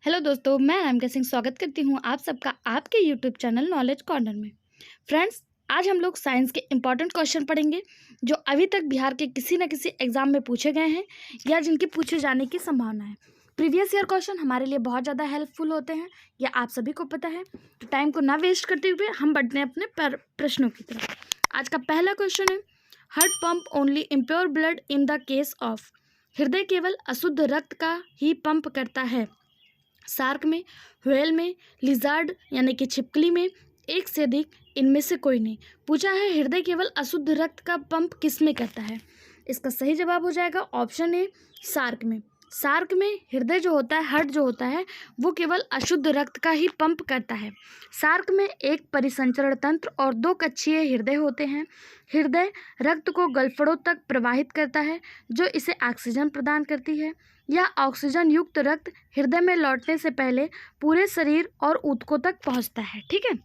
Hello दोस्तों, मैं अनामिका सिंह स्वागत करती हूँ आप सबका आपके यूट्यूब चैनल नॉलेज कॉर्नर में। फ्रेंड्स, आज हम लोग साइंस के इम्पॉर्टेंट क्वेश्चन पढ़ेंगे जो अभी तक बिहार के किसी न किसी एग्जाम में पूछे गए हैं या जिनके पूछे जाने की संभावना है। प्रीवियस ईयर क्वेश्चन हमारे लिए बहुत ज़्यादा हेल्पफुल होते हैं, यह आप सभी को पता है। तो टाइम को ना वेस्ट करते हुए हम बढ़ते हैं अपने प्रश्नों की तरफ। आज का पहला क्वेश्चन है, heart pump only impure blood in the case of. हृदय केवल अशुद्ध रक्त का ही पंप करता है। शार्क में, व्हेल में, लिजार्ड यानी कि छिपकली में, एक से अधिक, इनमें से कोई नहीं। पूछा है हृदय केवल अशुद्ध रक्त का पंप किस में करता है। इसका सही जवाब हो जाएगा ऑप्शन ए, शार्क में। शार्क में हृदय जो होता है, हार्ट जो होता है, वो केवल अशुद्ध रक्त का ही पंप करता है। शार्क में एक परिसंचरण तंत्र और दो कक्षीय हृदय होते हैं। हृदय रक्त को गलफड़ों तक प्रवाहित करता है जो इसे ऑक्सीजन प्रदान करती है। यह ऑक्सीजन युक्त रक्त हृदय में लौटने से पहले पूरे शरीर और ऊतकों तक पहुंचता है। ठीक है,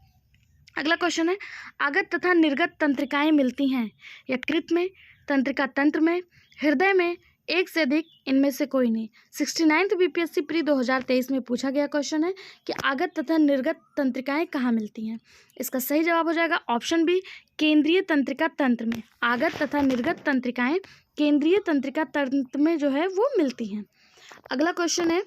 अगला क्वेश्चन है, आगत तथा निर्गत तंत्रिकाएं मिलती हैं यकृत में, तंत्रिका तंत्र में, हृदय में, एक से अधिक, इनमें से कोई नहीं। 69th बीपीएससी प्री 2023 में पूछा गया क्वेश्चन है कि आगत तथा निर्गत तंत्रिकाएं कहाँ मिलती हैं। इसका सही जवाब हो जाएगा ऑप्शन बी, केंद्रीय तंत्रिका तंत्र में। आगत तथा निर्गत तंत्रिकाएं केंद्रीय तंत्रिका तंत्र में जो है वो मिलती हैं। अगला क्वेश्चन है,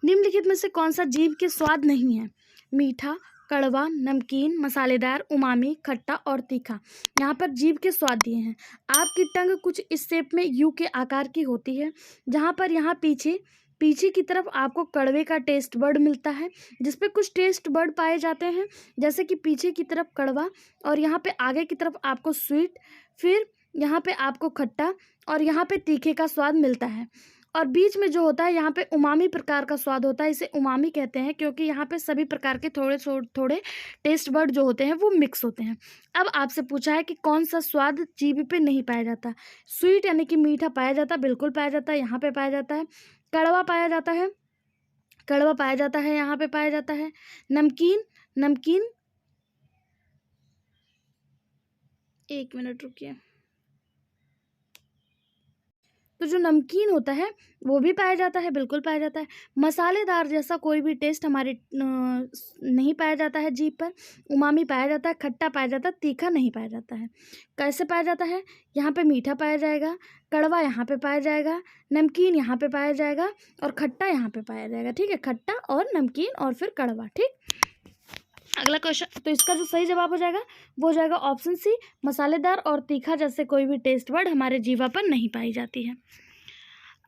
निम्नलिखित में से कौन सा जीभ के स्वाद नहीं है। मीठा, कड़वा, नमकीन, मसालेदार, उमामी, खट्टा और तीखा। यहाँ पर जीभ के स्वाद दिए हैं। आपकी टंग कुछ इस शेप में यू के आकार की होती है, जहाँ पर यहाँ पीछे पीछे की तरफ आपको कड़वे का टेस्ट बर्ड मिलता है, जिसपे कुछ टेस्ट बर्ड पाए जाते हैं, जैसे कि पीछे की तरफ कड़वा और यहाँ पे आगे की तरफ आपको स्वीट, फिर यहाँ पे आपको खट्टा और यहाँ पे तीखे का स्वाद मिलता है। और बीच में जो होता है यहाँ पे उमामी प्रकार का स्वाद होता है। इसे उमामी कहते हैं क्योंकि यहाँ पे सभी प्रकार के थोड़े थोड़े टेस्ट बर्ड जो होते हैं वो मिक्स होते हैं। अब आपसे पूछा है कि कौन सा स्वाद जीभ पे नहीं पाया जाता। स्वीट यानी कि मीठा पाया जाता, बिल्कुल पाया जाता है, यहाँ पे पाया जाता है। कड़वा पाया जाता है, कड़वा पाया जाता है, यहाँ पे पाया जाता है। नमकीन, नमकीन, एक मिनट रुकिए। तो जो नमकीन होता है वो भी पाया जाता है, बिल्कुल पाया जाता है। मसालेदार जैसा कोई भी टेस्ट हमारे नहीं पाया जाता है जीभ पर। उमामी पाया जाता है, खट्टा पाया जाता है, तीखा नहीं पाया जाता है। कैसे पाया जाता है, यहाँ पे मीठा पाया जाएगा, कड़वा यहाँ पे पाया जाएगा, नमकीन यहाँ पे पाया जाएगा और खट्टा यहाँ पे पाया जाएगा। ठीक है, खट्टा और नमकीन और फिर कड़वा। ठीक, अगला क्वेश्चन, तो इसका जो सही जवाब हो जाएगा वो हो जाएगा ऑप्शन सी, मसालेदार और तीखा जैसे कोई भी टेस्ट वर्ड हमारे जीवा पर नहीं पाई जाती है।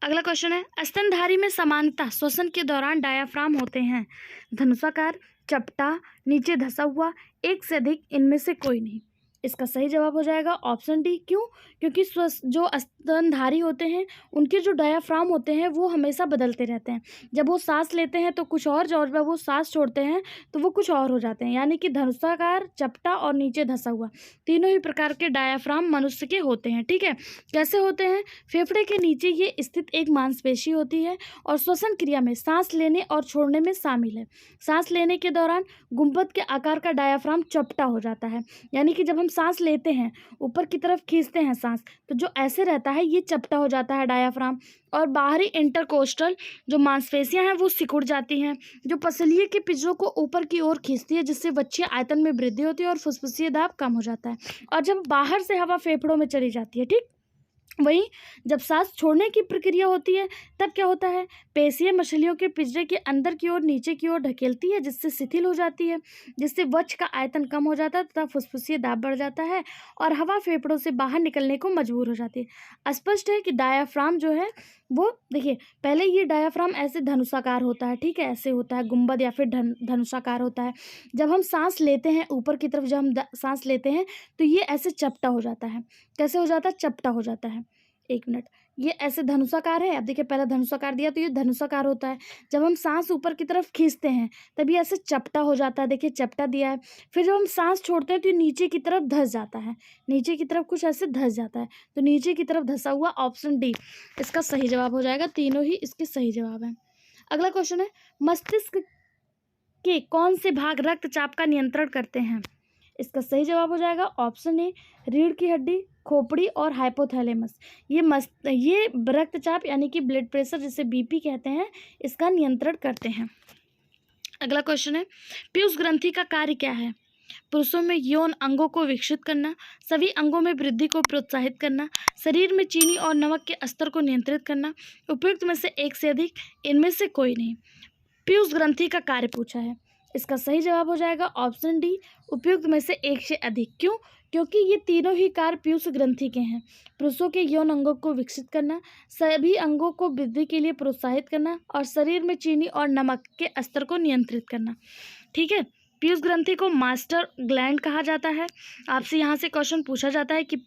अगला क्वेश्चन है, स्तनधारी में समानता श्वसन के दौरान डायाफ्राम होते हैं। धनुषाकार, चपटा, नीचे धंसा हुआ, एक से अधिक, इनमें से कोई नहीं। इसका सही जवाब हो जाएगा ऑप्शन डी। क्यों? क्योंकि जो स्तनधारी होते हैं उनके जो डायाफ्राम होते हैं वो हमेशा बदलते रहते हैं। जब वो सांस लेते हैं तो कुछ और, जब वो सांस छोड़ते हैं तो वो कुछ और हो जाते हैं। यानी कि धनुषाकार, चपटा और नीचे धंसा हुआ, तीनों ही प्रकार के डायाफ्राम मनुष्य के होते हैं। ठीक है, कैसे होते हैं? फेफड़े के नीचे ये स्थित एक मांसपेशी होती है और श्वसन क्रिया में सांस लेने और छोड़ने में शामिल है। सांस लेने के दौरान गुंबद के आकार का डायाफ्राम चपटा हो जाता है। यानी कि जब हम सांस लेते हैं, ऊपर की तरफ खींचते हैं सांस, तो जो ऐसे रहता है ये चपटा हो जाता है डायाफ्राम। और बाहरी इंटरकोस्टल जो मांसपेशियां हैं वो सिकुड़ जाती हैं, जो पसलिए के पिंजरों को ऊपर की ओर खींचती है, जिससे वक्षीय आयतन में वृद्धि होती है और फुसफुसीय दाब कम हो जाता है। और जब बाहर से हवा फेफड़ों में चली जाती है, ठीक, वहीं जब सांस छोड़ने की प्रक्रिया होती है तब क्या होता है, पेशियां मछलियों के पिंजरे के अंदर की ओर नीचे की ओर ढकेलती है, जिससे शिथिल हो जाती है, जिससे वक्ष का आयतन कम हो जाता है तथा फुसफुसीय दाब बढ़ जाता है और हवा फेफड़ों से बाहर निकलने को मजबूर हो जाती है। स्पष्ट है कि डायाफ्राम जो है वो, देखिए, पहले ये डायाफ्राम ऐसे धनुषाकार होता है, ठीक है, ऐसे होता है, गुंबद या फिर धनुषाकार होता है। जब हम सांस लेते हैं ऊपर की तरफ, जब हम सांस लेते हैं तो ये ऐसे चपटा हो जाता है। कैसे हो जाता है? चपटा हो जाता है। एक मिनट, ये ऐसे धनुषाकार है। अब देखिए, पहला धनुषाकार दिया तो ये धनुषाकार होता है। जब हम सांस ऊपर की तरफ खींचते हैं तभी ऐसे चपटा हो जाता है। देखिए, चपटा दिया है। फिर जब हम सांस छोड़ते हैं तो ये नीचे की तरफ धंस जाता है, नीचे की तरफ कुछ ऐसे धंस जाता है। तो नीचे की तरफ धंसा हुआ, ऑप्शन डी इसका सही जवाब हो जाएगा। तीनों ही इसके सही जवाब हैं। अगला क्वेश्चन है, मस्तिष्क के कौन से भाग रक्तचाप का नियंत्रण करते हैं? इसका सही जवाब हो जाएगा ऑप्शन ए, रीढ़ की हड्डी, खोपड़ी और हाइपोथैलेमस। ये रक्तचाप यानी कि ब्लड प्रेशर जिसे बीपी कहते हैं, इसका नियंत्रण करते हैं। अगला क्वेश्चन है, पीयूष ग्रंथि का कार्य क्या है? पुरुषों में यौन अंगों को विकसित करना, सभी अंगों में वृद्धि को प्रोत्साहित करना, शरीर में चीनी और नमक के स्तर को नियंत्रित करना, उपयुक्त में से एक से अधिक, इनमें से कोई नहीं। पीयूष ग्रंथि का कार्य पूछा है, इसका सही जवाब हो जाएगा ऑप्शन डी, उपयुक्त में से एक से अधिक। क्यों? क्योंकि ये तीनों ही कार्य पीयूष ग्रंथि के हैं। पुरुषों के यौन अंगों को विकसित करना, सभी अंगों को वृद्धि के लिए प्रोत्साहित करना और शरीर में चीनी और नमक के स्तर को नियंत्रित करना। ठीक है, पीयूष ग्रंथि को मास्टर ग्लैंड कहा जाता है। आपसे यहाँ से क्वेश्चन पूछा जाता है कि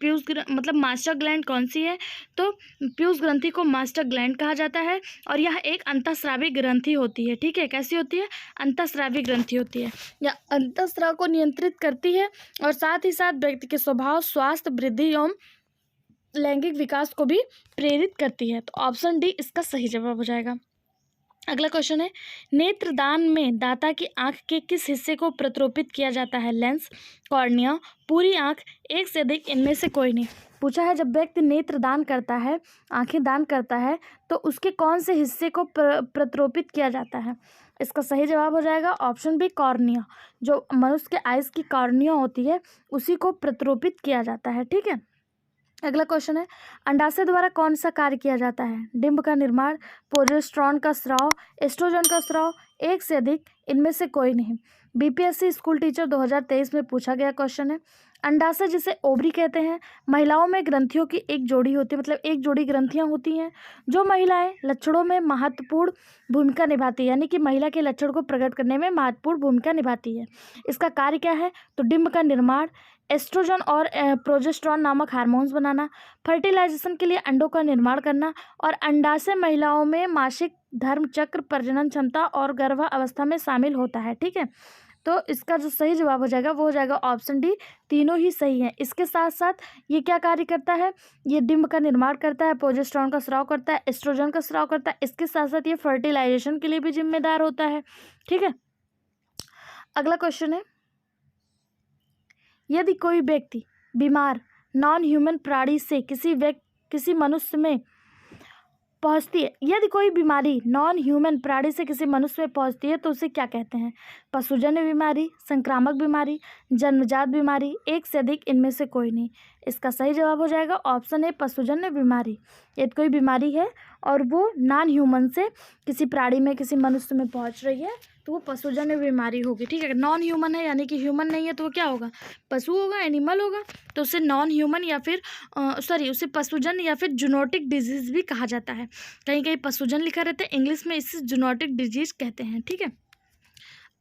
मतलब मास्टर ग्लैंड कौन सी है, तो पीयूष ग्रंथि को मास्टर ग्लैंड कहा जाता है और यह एक अंतःस्रावी ग्रंथि होती है। ठीक है, कैसी होती है? अंतःस्रावी ग्रंथि होती है। यह अंतःस्राव को नियंत्रित करती है और साथ ही साथ व्यक्ति के स्वभाव, स्वास्थ्य, वृद्धि एवं लैंगिक विकास को भी प्रेरित करती है। तो ऑप्शन डी इसका सही जवाब हो जाएगा। अगला क्वेश्चन है, नेत्रदान में दाता की आंख के किस हिस्से को प्रत्रोपित किया जाता है? लेंस, कॉर्निया, पूरी आंख, एक से अधिक, इनमें से कोई नहीं। पूछा है जब व्यक्ति नेत्रदान करता है, आंखें दान करता है, तो उसके कौन से हिस्से को प्रत्रोपित किया जाता है? इसका सही जवाब हो जाएगा ऑप्शन बी, कॉर्निया। जो मनुष्य के आइस की कॉर्निया होती है उसी को प्रत्रोपित किया जाता है। ठीक है, अगला क्वेश्चन है, अंडाशय द्वारा कौन सा कार्य किया जाता है? डिंब का निर्माण, प्रोजेस्टेरॉन का स्राव, एस्ट्रोजन का स्राव, एक से अधिक, इनमें से कोई नहीं। बीपीएससी स्कूल टीचर 2023 में पूछा गया क्वेश्चन है। अंडाशय जिसे ओवरी कहते हैं, महिलाओं में ग्रंथियों की एक जोड़ी होती है, मतलब एक जोड़ी ग्रंथियां होती हैं जो महिलाएं लक्षणों में महत्वपूर्ण भूमिका निभाती है, यानी कि महिला के लक्षण को प्रकट करने में महत्वपूर्ण भूमिका निभाती है। इसका कार्य क्या है? तो डिंब का निर्माण, एस्ट्रोजन और प्रोजेस्टेरॉन नामक हार्मोन्स बनाना, फर्टिलाइजेशन के लिए अंडों का निर्माण करना और अंडाशय महिलाओं में मासिक धर्म चक्र, प्रजनन क्षमता और गर्भावस्था में शामिल होता है। ठीक है, तो इसका जो सही जवाब हो जाएगा वो हो जाएगा ऑप्शन डी, तीनों ही सही हैं। इसके साथ साथ ये क्या कार्य करता है? ये डिंब का निर्माण करता है, प्रोजेस्टेरॉन का स्राव करता है, एस्ट्रोजन का स्राव करता है, इसके साथ साथ ये फर्टिलाइजेशन के लिए भी जिम्मेदार होता है। ठीक है, अगला क्वेश्चन है, यदि कोई व्यक्ति बीमार नॉन ह्यूमन प्राणी से किसी मनुष्य में पहुंचती है, यदि कोई बीमारी नॉन ह्यूमन प्राणी से किसी मनुष्य में पहुंचती है तो उसे क्या कहते हैं? पशुजन्य बीमारी, संक्रामक बीमारी, जन्मजात बीमारी, एक से अधिक, इनमें से कोई नहीं। इसका सही जवाब हो जाएगा ऑप्शन ए, पशुजन्य बीमारी। यदि कोई बीमारी है और वो नॉन ह्यूमन से किसी प्राणी में, किसी मनुष्य में पहुंच रही है तो वो पशुजन्य बीमारी होगी। ठीक है, नॉन ह्यूमन है यानी कि ह्यूमन नहीं है तो वो क्या होगा? पशु होगा, एनिमल होगा, तो उसे नॉन ह्यूमन या फिर उसे पशुजन्य या फिर जूनोटिक डिजीज भी कहा जाता है। कहीं कहीं पशुजन लिखा रहता है, इंग्लिश में इसे जूनोटिक डिजीज कहते हैं। ठीक है,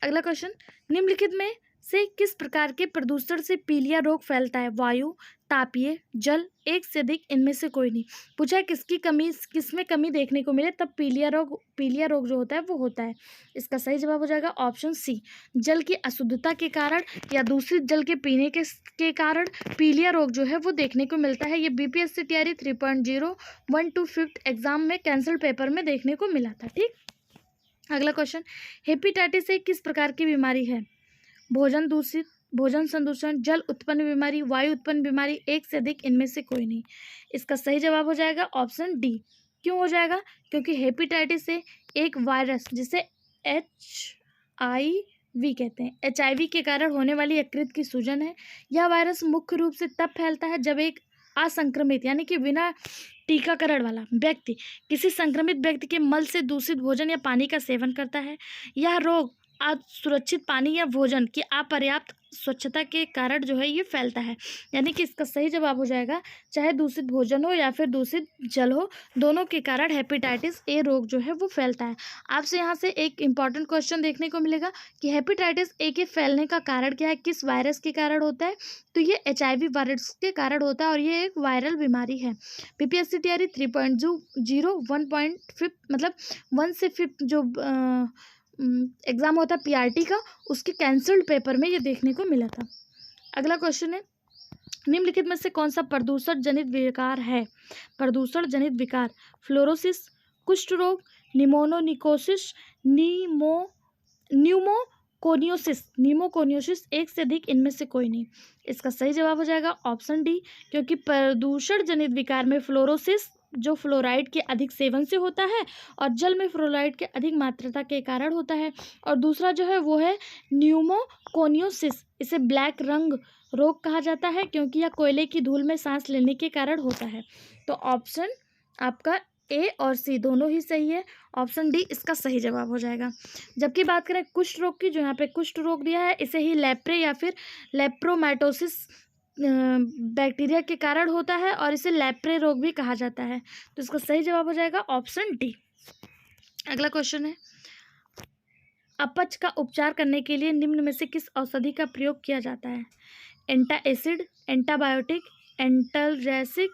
अगला क्वेश्चन, निम्नलिखित में से किस प्रकार के प्रदूषण से पीलिया रोग फैलता है? वायु, तापीय, जल, एक से अधिक, इनमें से कोई नहीं। पूछा है किसमें कमी देखने को मिले तब पीलिया रोग जो होता है वो होता है। इसका सही जवाब हो जाएगा ऑप्शन सी, जल की अशुद्धता के कारण या दूषित जल के पीने के कारण पीलिया रोग जो है वो देखने को मिलता है। ये BPSC TRE 3.0 1 to 5th exam में कैंसल पेपर में देखने को मिला था। ठीक, अगला क्वेश्चन, हेपेटाइटिस एक किस प्रकार की बीमारी है? भोजन संदूषण, जल उत्पन्न बीमारी, वायु उत्पन्न बीमारी, एक से अधिक, इनमें से कोई नहीं। इसका सही जवाब हो जाएगा ऑप्शन डी। क्यों हो जाएगा? क्योंकि हेपेटाइटिस से एक वायरस जिसे HIV कहते हैं, HIV के कारण होने वाली यकृत की सूजन है। यह वायरस मुख्य रूप से तब फैलता है जब एक असंक्रमित यानी कि बिना टीकाकरण वाला व्यक्ति किसी संक्रमित व्यक्ति के मल से दूषित भोजन या पानी का सेवन करता है। यह रोग असुरक्षित पानी या भोजन की अपर्याप्त स्वच्छता के कारण जो है ये फैलता है। यानी कि इसका सही जवाब हो जाएगा, चाहे दूषित भोजन हो या फिर दूषित जल हो, दोनों के कारण हेपेटाइटिस ए रोग जो है वो फैलता है। आपसे यहाँ से एक इम्पॉर्टेंट क्वेश्चन देखने को मिलेगा कि हेपेटाइटिस ए के फैलने का कारण क्या है, किस वायरस के कारण होता है? तो ये HIV वायरस के कारण होता है और ये एक वायरल बीमारी है। बीपीएससी टीआरई 3.0 1.5 मतलब 1 से 5 जो एग्ज़ाम होता है PRT का, उसके कैंसल्ड पेपर में ये देखने को मिला था। अगला क्वेश्चन है, निम्नलिखित में से कौन सा प्रदूषण जनित विकार है? प्रदूषण जनित विकार, फ्लोरोसिस, कुष्ठ रोग, निमोनिकोसिस, न्यूमोनिया कोनियोसिस, न्यूमोकोनियोसिस, एक से अधिक इनमें से कोई नहीं। इसका सही जवाब हो जाएगा ऑप्शन डी, क्योंकि प्रदूषण जनित विकार में फ्लोरोसिस जो फ्लोराइड के अधिक सेवन से होता है और जल में फ्लोराइड के अधिक मात्रा के कारण होता है। और दूसरा जो है वो है न्यूमोकोनियोसिस, इसे ब्लैक रंग रोग कहा जाता है क्योंकि यह कोयले की धूल में सांस लेने के कारण होता है। तो ऑप्शन आपका ए और सी दोनों ही सही है। ऑप्शन डी इसका सही जवाब हो जाएगा। जबकि बात करें कुष्ठ रोग की, जो यहाँ पे कुष्ठ रोग दिया है, इसे ही लेप्रे या फिर लेप्रोमाइटोसिस बैक्टीरिया के कारण होता है और इसे लेप्रे रोग भी कहा जाता है। तो इसका सही जवाब हो जाएगा ऑप्शन डी। अगला क्वेश्चन है, अपच का उपचार करने के लिए निम्न में से किस औषधि का प्रयोग किया जाता है? एंटा एसिड, एंटाबायोटिक, एंटाल्जेसिक,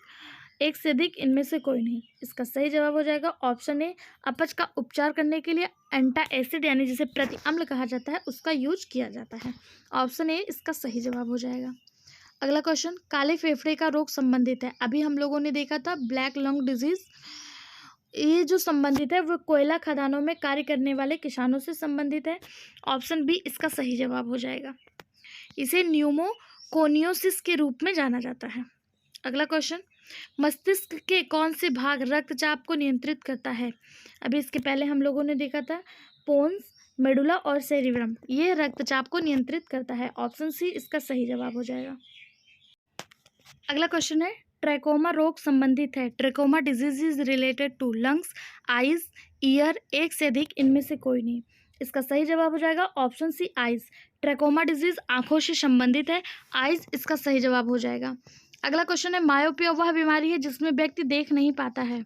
एक से अधिक इनमें से कोई नहीं। इसका सही जवाब हो जाएगा ऑप्शन ए, अपच का उपचार करने के लिए एंटा एसिड यानी जिसे प्रति अम्ल कहा जाता है उसका यूज किया जाता है। ऑप्शन ए इसका सही जवाब हो जाएगा। अगला क्वेश्चन, काले फेफड़े का रोग संबंधित है, अभी हम लोगों ने देखा था ब्लैक लंग डिजीज, ये जो संबंधित है वो कोयला खदानों में कार्य करने वाले किसानों से संबंधित है। ऑप्शन बी इसका सही जवाब हो जाएगा। इसे न्यूमोकोनियोसिस के रूप में जाना जाता है। अगला क्वेश्चन, मस्तिष्क के कौन से भाग रक्तचाप को नियंत्रित करता है? अभी इसके पहले हम लोगों ने देखा था पोन्स, मेडुला और सेरिब्रम, ये रक्तचाप को नियंत्रित करता है। ऑप्शन सी इसका सही जवाब हो जाएगा। अगला क्वेश्चन है, ट्रैकोमा रोग संबंधित है, trachoma disease is related to lungs, eyes, ear, एक से अधिक इनमें से कोई नहीं। इसका सही जवाब हो जाएगा option C eyes. Trachoma disease आंखों से संबंधित है, आईज इसका सही जवाब हो जाएगा। अगला क्वेश्चन है, मायोपिया वह बीमारी है जिसमें व्यक्ति देख नहीं पाता है।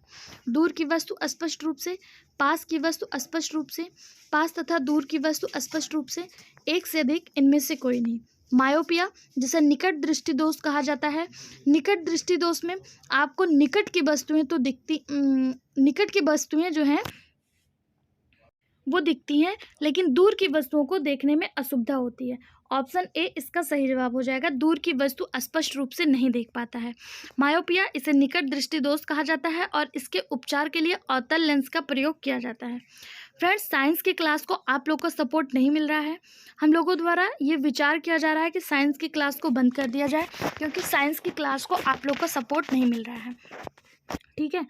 दूर की वस्तु स्पष्ट रूप से, पास की वस्तु स्पष्ट रूप से, पास तथा दूर की वस्तु स्पष्ट रूप से, एक से अधिक इनमें से कोई नहीं। मायोपिया जिसे निकट दृष्टि दोष कहा जाता है, निकट दृष्टि दोष में आपको निकट की वस्तुएं तो दिखती, निकट की वस्तुएं जो हैं वो दिखती हैं लेकिन दूर की वस्तुओं को देखने में असुविधा होती है। ऑप्शन ए इसका सही जवाब हो जाएगा, दूर की वस्तु स्पष्ट रूप से नहीं देख पाता है। मायोपिया इसे निकट दृष्टि दोष कहा जाता है और इसके उपचार के लिए अवतल लेंस का प्रयोग किया जाता है। फ्रेंड्स, साइंस की क्लास को आप लोग का सपोर्ट नहीं मिल रहा है, हम लोगों द्वारा ये विचार किया जा रहा है कि साइंस की क्लास को बंद कर दिया जाए क्योंकि साइंस की क्लास को आप लोग का सपोर्ट नहीं मिल रहा है। ठीक है,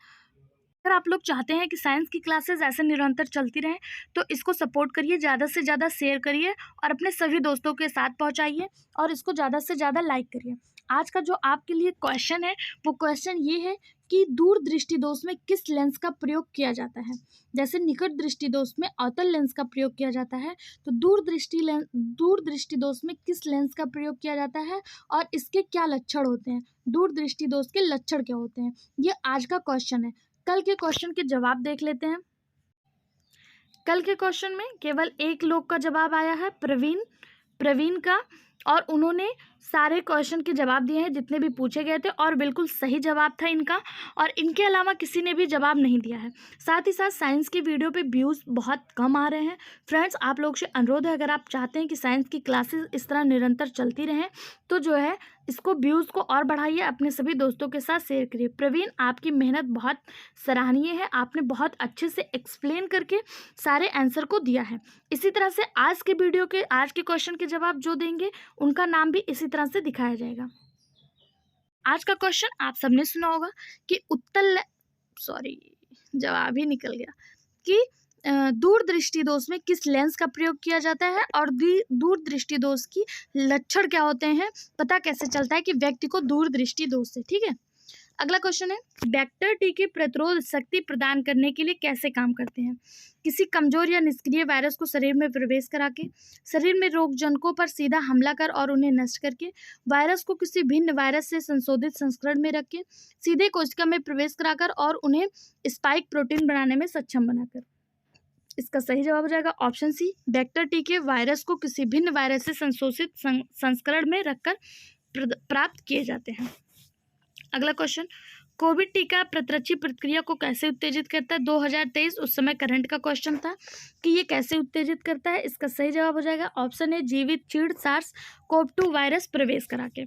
अगर आप लोग चाहते हैं कि साइंस की क्लासेस ऐसे निरंतर चलती रहें तो इसको सपोर्ट करिए, ज़्यादा से ज़्यादा शेयर करिए और अपने सभी दोस्तों के साथ पहुंचाइए और इसको ज़्यादा से ज़्यादा लाइक करिए। आज का जो आपके लिए क्वेश्चन है वो क्वेश्चन ये है कि दूर दृष्टि दोष में किस लेंस का प्रयोग किया जाता है। जैसे निकट दृष्टि दोष में अवतल लेंस का प्रयोग किया जाता है, तो दूर दृष्टि दोष में किस लेंस का प्रयोग किया जाता है और इसके क्या लक्षण होते हैं, दूर दृष्टि दोष के लक्षण क्या होते हैं, ये आज का क्वेश्चन है। कल के क्वेश्चन के जवाब देख लेते हैं। कल के क्वेश्चन में केवल एक लोग का जवाब आया है, प्रवीण का, और उन्होंने सारे क्वेश्चन के जवाब दिए हैं जितने भी पूछे गए थे और बिल्कुल सही जवाब था इनका, और इनके अलावा किसी ने भी जवाब नहीं दिया है। साथ ही साथ साइंस की वीडियो पे व्यूज़ बहुत कम आ रहे हैं। फ्रेंड्स, आप लोग से अनुरोध है, अगर आप चाहते हैं कि साइंस की क्लासेस इस तरह निरंतर चलती रहें तो जो है इसको व्यूज़ को और बढ़ाइए, अपने सभी दोस्तों के साथ शेयर करिए। प्रवीण, आपकी मेहनत बहुत सराहनीय है, आपने बहुत अच्छे से एक्सप्लेन करके सारे आंसर को दिया है। इसी तरह से आज के वीडियो के आज के क्वेश्चन के जवाब जो देंगे उनका नाम भी इसी तरह से दिखाया जाएगा। आज का क्वेश्चन आप सबने सुना होगा कि जवाब ही निकल गया कि दूर दृष्टि दोष में किस लेंस का प्रयोग किया जाता है और दूर दृष्टि दोष की लक्षण क्या होते हैं, पता कैसे चलता है कि व्यक्ति को दूर दृष्टि दोष है। ठीक है, अगला क्वेश्चन है, वेक्टर टीके प्रतिरोध शक्ति प्रदान करने के लिए कैसे काम करते हैं? किसी कमजोर या निष्क्रिय वायरस को शरीर में प्रवेश करा के, शरीर में रोगजनकों पर सीधा हमला कर और उन्हें नष्ट करके, वायरस को किसी भिन्न वायरस से संशोधित संस्करण में रख के, सीधे कोशिका में प्रवेश कराकर और उन्हें स्पाइक प्रोटीन बनाने में सक्षम बनाकर। इसका सही जवाब हो जाएगा ऑप्शन सी, वेक्टर टीके वायरस को किसी भिन्न वायरस से संशोधित संस्करण में रखकर प्राप्त किए जाते हैं। अगला क्वेश्चन, कोविड टीका प्रतिरक्षी प्रतिक्रिया को कैसे उत्तेजित करता है? 2023 उस समय करंट का क्वेश्चन था कि ये कैसे उत्तेजित करता है। इसका सही जवाब हो जाएगा ऑप्शन ए, जीवित चीड़ SARS-CoV-2 वायरस प्रवेश करा के।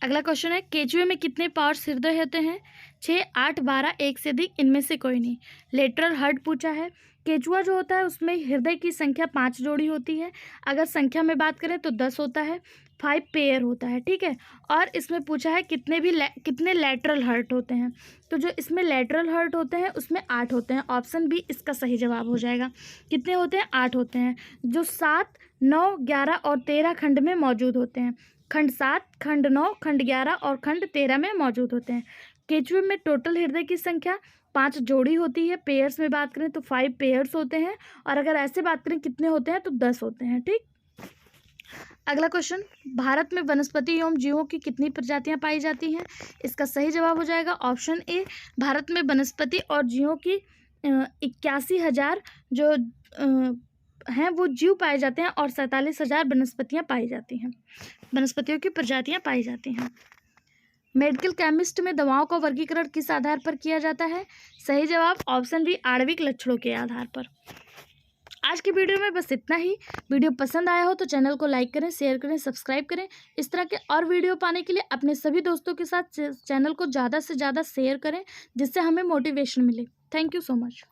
अगला क्वेश्चन है, केचुए में कितने पार्ट्स हृदय होते हैं? 6, 8, 12, एक से अधिक, इनमें से कोई नहीं। लेटरल हार्ट पूछा है। केचुआ जो होता है उसमें हृदय की संख्या 5 जोड़ी होती है। अगर संख्या में बात करें तो 10 होता है, 5 पेयर होता है, ठीक है। और इसमें पूछा है कितने लेटरल हार्ट होते हैं। तो जो इसमें लेटरल हार्ट होते हैं उसमें 8 होते हैं। ऑप्शन बी इसका सही जवाब हो जाएगा। कितने होते हैं? 8 होते हैं, जो 7, 9, 11 और 13 खंड में मौजूद होते हैं। खंड 7, खंड 9, खंड 11 और खंड 13 में मौजूद होते हैं। केचुए में टोटल हृदय की संख्या 5 जोड़ी होती है। पेयर्स में बात करें तो 5 पेयर्स होते हैं, और अगर ऐसे बात करें कितने होते हैं तो 10 होते हैं, ठीक। अगला क्वेश्चन, भारत में वनस्पति एवं जीवों की कितनी प्रजातियां पाई जाती हैं? इसका सही जवाब हो जाएगा ऑप्शन ए। भारत में वनस्पति और जीवों की 81,000 जो हैं वो जीव पाए जाते हैं, और 47,000 वनस्पतियां पाई जाती हैं। वनस्पतियों की प्रजातियां पाई जाती हैं। मेडिकल केमिस्ट में दवाओं का वर्गीकरण किस आधार पर किया जाता है? सही जवाब ऑप्शन बी, आणविक लक्षणों के आधार पर। आज की वीडियो में बस इतना ही। वीडियो पसंद आया हो तो चैनल को लाइक करें, शेयर करें, सब्सक्राइब करें। इस तरह के और वीडियो पाने के लिए अपने सभी दोस्तों के साथ चैनल को ज़्यादा से ज़्यादा शेयर करें, जिससे हमें मोटिवेशन मिले। Thank you so much.